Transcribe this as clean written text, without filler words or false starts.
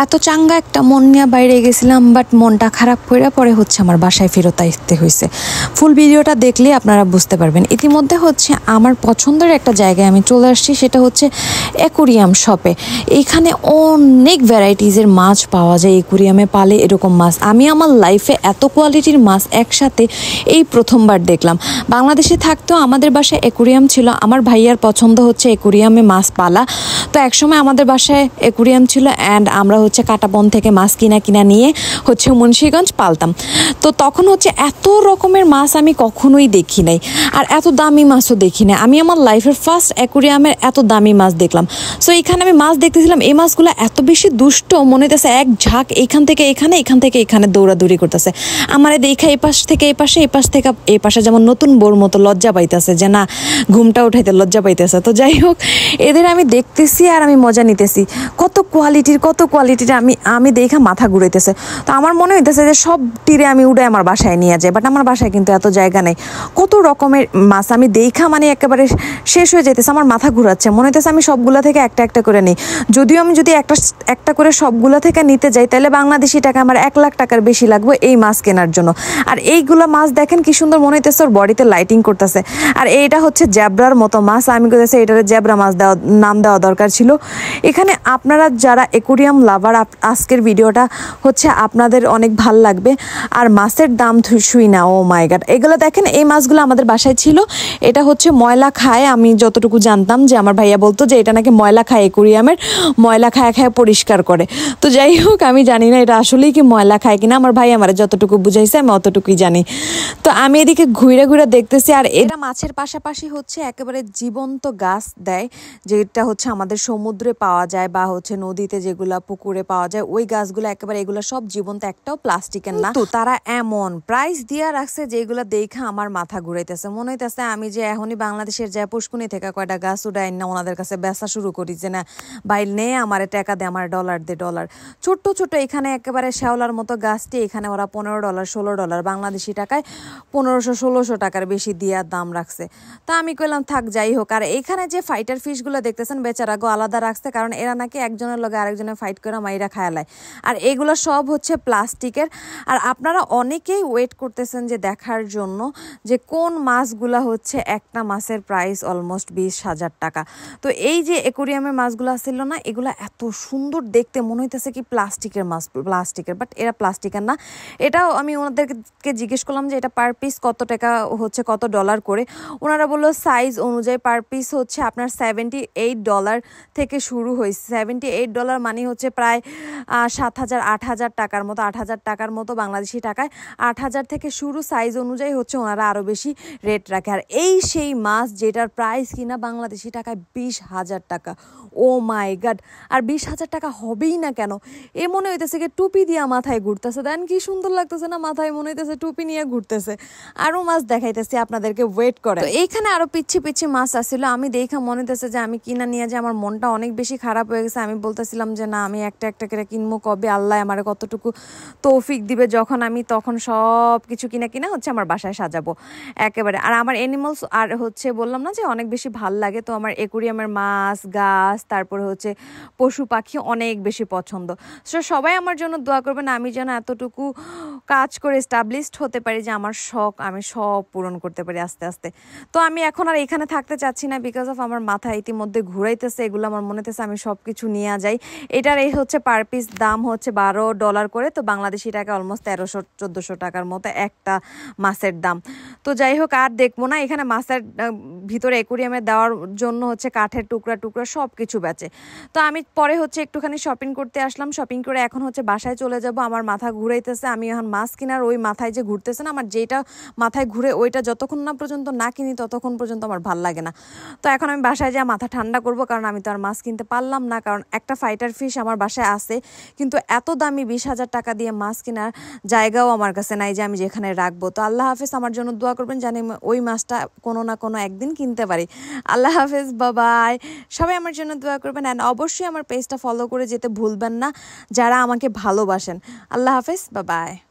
এত চাঙ্গা একটা মন নিয়ে বাইরে গেছিলাম, বাট মনটা খারাপ করে পরে হচ্ছে আমার বাসায় ফেরত আসতে হয়েছে। ফুল ভিডিওটা দেখলে আপনারা বুঝতে পারবেন। ইতিমধ্যে হচ্ছে আমার পছন্দের একটা জায়গায় আমি চলে আসছি, সেটা হচ্ছে অ্যাকোরিয়াম শপে। এইখানে অনেক ভ্যারাইটিসের মাছ পাওয়া যায়, অ্যাকোরিয়ামে পালে এরকম মাছ আমি আমার লাইফে এত কোয়ালিটির মাছ একসাথে এই প্রথমবার দেখলাম। বাংলাদেশে থাকতেও আমাদের বাসায় অ্যাকোরিয়াম ছিল, আমার ভাইয়ার পছন্দ হচ্ছে অ্যাকোরিয়ামে মাছ পালা। তো একসময় আমাদের বাসায় অ্যাকোরিয়াম ছিল অ্যান্ড আমরা হচ্ছে কাটাবন থেকে মাছ কিনা নিয়ে হচ্ছে মুন্সিগঞ্জ পালতাম। তো তখন হচ্ছে এত রকমের মাছ আমি কখনোই দেখি নাই, আর এত দামি মাছও দেখি নাই। আমি আমার লাইফের ফার্স্ট অ্যাকোরিয়ামের এত দামি মাছ দেখলাম। সো এখানে আমি মাছ দেখতেছিলাম, এই মাছগুলো এত বেশি দুষ্ট মনে হইতেছে, এক ঝাঁক এখান থেকে এখানে দৌড়াদৌড়ি করতেছে। আমার দেখা এই পাশ থেকে এই পাশে, এই পাশ থেকে এই পাশে, যেমন নতুন বোর মতো লজ্জা পাইতেছে যে না ঘুমটা উঠাইতে লজ্জা পাইতেছে। তো যাই হোক, এদের আমি দেখতেছি আর আমি মজা নিতেছি। কত কোয়ালিটির আমি দেখা মাথা ঘুরাইতেছে। তো আমার মনে হইতেছে যে সব টিরে আমি উড়ে আমার বাসায় নিয়ে যাই, বাট আমার বাসায় কিন্তু এত জায়গা নেই। কত রকমের মাছ আমি দেখা মানে একেবারে শেষ হয়ে যেতেছে, আমার মাথা ঘুরাচ্ছে। মনে হইতেছে আমি সবগুলা থেকে একটা একটা করে নিই। যদিও আমি যদি একটা করে সবগুলা থেকে নিতে যাই, তাহলে বাংলাদেশি টাকা আমার 1 লাখ টাকার বেশি লাগবে এই মাছ কেনার জন্য। আর এইগুলা মাছ দেখেন কি সুন্দর মনে হইতেছে, ওর বডিতে লাইটিং করতেছে। আর এইটা হচ্ছে জ্যাবরার মতো মাছ, আমি কইতেছি এটারে জ্যাবরা মাছ নাম দেওয়া দরকার ছিল। এখানে আপনারা যারা অ্যাকোরিয়াম লাভার, আজকের ভিডিওটা হচ্ছে আপনাদের অনেক ভাল লাগবে। আর মাছের দাম শুই না, ও মাই গড। এগুলো দেখেন, এই মাছগুলো আমাদের বাসায় ছিল। এটা হচ্ছে ময়লা খায়, আমি যতটুকু জানতাম যে আমার ভাইয়া বলতো যে এটা নাকি ময়লা খায়, অ্যাকোরিয়ামের ময়লা খায় পরিষ্কার করে। তো যাই হোক, আমি জানি না এটা আসলেই কি ময়লা খায় কিনা, আমার ভাই আমার যতটুকু বুঝাইছে আমি অতটুকুই জানি। তো আমি এদিকে ঘুরে ঘুরে দেখতেছি। আর এরা মাছের পাশাপাশি হচ্ছে একেবারে জীবন্ত গাছ দেয়, যেটা হচ্ছে আমাদের সমুদ্রে পাওয়া যায় বা হচ্ছে নদীতে যেগুলা পুকুরে পাওয়া যায়, ওই গাছগুলো একেবারে এগুলো সব জীবন্ত, একটাও প্লাস্টিকের না। তো তারা এমন প্রাইস দিয়া রাখছে যেগুলো দেখা আমার মাথা ঘুরাইতেছে। মনে হইতেছে আমি যে এখনই বাংলাদেশের যে পুষ্কুনি থেকে কয়টা গাছ উঠাই না ওনাদের কাছে বেচা শুরু করি, যে না ভাই নে আমারে টাকা দে, আমার ডলার দে ডলার। ছোট্ট ছোট এখানে একেবারে শ্যাওলার মতো গাছটি এখানে ওরা $15 $16 বাংলাদেশি টাকায় 1500-1600 টাকার বেশি দিয়া দাম রাখছে। তা আমি কইলাম থাক যাই হোক। আর এখানে যে ফাইটার ফিশগুলো দেখতেছেন বেচারা গো আলাদা রাখছে, কারণ এরা নাকি একজনের লগে আরেকজনের ফাইট করে মাইরা খায়ালায়। আর এগুলো সব হচ্ছে প্লাস্টিকের। আর আপনারা অনেকেই ওয়েট করতেছেন যে দেখার জন্য যে কোন মাছগুলা হচ্ছে একটা মাছের প্রাইস অলমোস্ট 20,000 টাকা। তো এই যে অ্যাকোরিয়ামের মাছগুলো ছিল না, এগুলো এত সুন্দর দেখতে, মনে হইতেছে কি প্লাস্টিকের মাছ, বাট এরা প্লাস্টিকের না। এটাও আমি ওনাদেরকে জিজ্ঞেস করলাম যে এটা পার পিস কত টাকা হচ্ছে, কত ডলার করে। ওনারা বললো সাইজ অনুযায়ী পার পিস হচ্ছে আপনার $78 থেকে শুরু হয়েছে। $78 মানে হচ্ছে প্রায় 7,000-8,000 টাকার মতো, 8,000 টাকার মতো বাংলাদেশি টাকায়। 8,000 থেকে শুরু, সাইজ অনুযায়ী হচ্ছে ওনারা আরও বেশি রেট রাখে। আর এই সেই মাছ যেটার প্রাইস কিনা বাংলাদেশি টাকায় 20,000 টাকা। ও মাই গড। আর 20,000 টাকা হবেই না কেন, এ মনে হইতেছে কি টুপি দিয়া মাথায় ঘুরতেছে। দেন কি সুন্দর লাগতেছে না, মাথায় মনে হইতেছে টুপি নিয়ে ঘুরতেছে। আরো মাছ দেখাইতেছি আপনাদেরকে, ওয়েট করে। তো এইখানে আরো পিচ্ছি মাছ আসছিল, আমি দেখা মনে হইতেছে যে আমি কিনা নিয়ে যে আমার মনটা অনেক বেশি খারাপ হয়ে গেছে। আমি বলতেছিলাম যে না আমি একটা একটা করে কিনবো, কবে আল্লাহ আমার কতটুকু তৌফিক দিবে, যখন আমি তখন সব কিছু কিনা হচ্ছে আমার বাসায় সাজাবো একেবারে। আর আমার অ্যানিমালস আর হচ্ছে বললাম না যে অনেক বেশি ভাল লাগে। তো আমার অ্যাকোরিয়ামের মাছ, গাছ, তারপরে হচ্ছে পশু পাখি অনেক বেশি পছন্দ। সো সবাই আমার জন্য দোয়া করবেন, আমি যেন এতটুকু কাজ করে এস্টাবলিশড হতে পারি যে আমার শখ আমি সব পূরণ করতে পারি আস্তে আস্তে। তো আমি এখন আর এখানে থাকতে চাচ্ছি না, বিকজ অফ আমার মাথা ইতিমধ্যে ঘুরাইতেছে। এগুলো আমার মনে হতেছে আমি সব কিছু নিয়ে যাই। এটার এই হচ্ছে পার পিস দাম হচ্ছে $12 করে, তো বাংলাদেশি টাকা অলমোস্ট 1300-1400 টাকার মতো একটা মাছের দাম। তো যাই হোক, আর দেখবো না। এখানে মাছের ভিতরে অ্যাকোরিয়ামে দেওয়ার জন্য হচ্ছে কাঠের টুকরা সব কিছু বেচে। তো আমি পরে হচ্ছে একটুখানি শপিং করতে আসলাম, শপিং করে এখন হচ্ছে বাসায় চলে যাব। আমার মাথা ঘুরাইতেছে, আমি এখন মাছ কেনার ওই মাথায় যে ঘুরতেছে না, আমার যেটা মাথায় ঘুরে ওইটা যতক্ষণ না পর্যন্ত না কিনি ততক্ষণ পর্যন্ত আমার ভাল লাগে না। তো এখন আমি বাসায় যা মাথা ঠান্ডা করব, কারণ আমি তো আর মাছ কিনতে পারলাম না, কারণ একটা ফাইটার ফিশ আমার বাসায় আছে, কিন্তু এত দামি 20,000 টাকা দিয়ে মাছ কেনার জায়গাও আমার কাছে নাই যে আমি যেখানে রাখবো। তো আল্লাহ হাফেজ, আমার জন্য দোয়া করবেন জানি ওই মাছটা কোনো না কোনো একদিন কিনতে পারি। আল্লাহ হাফেজ, বাবাই। সবাই আমার জন্য দোয়া করবেন, অ্যান্ড অবশ্যই আমার পেজটা ফলো করে যেতে ভুলবেন না যারা আমাকে ভালোবাসেন। আল্লাহ হাফেজ, বাবাই।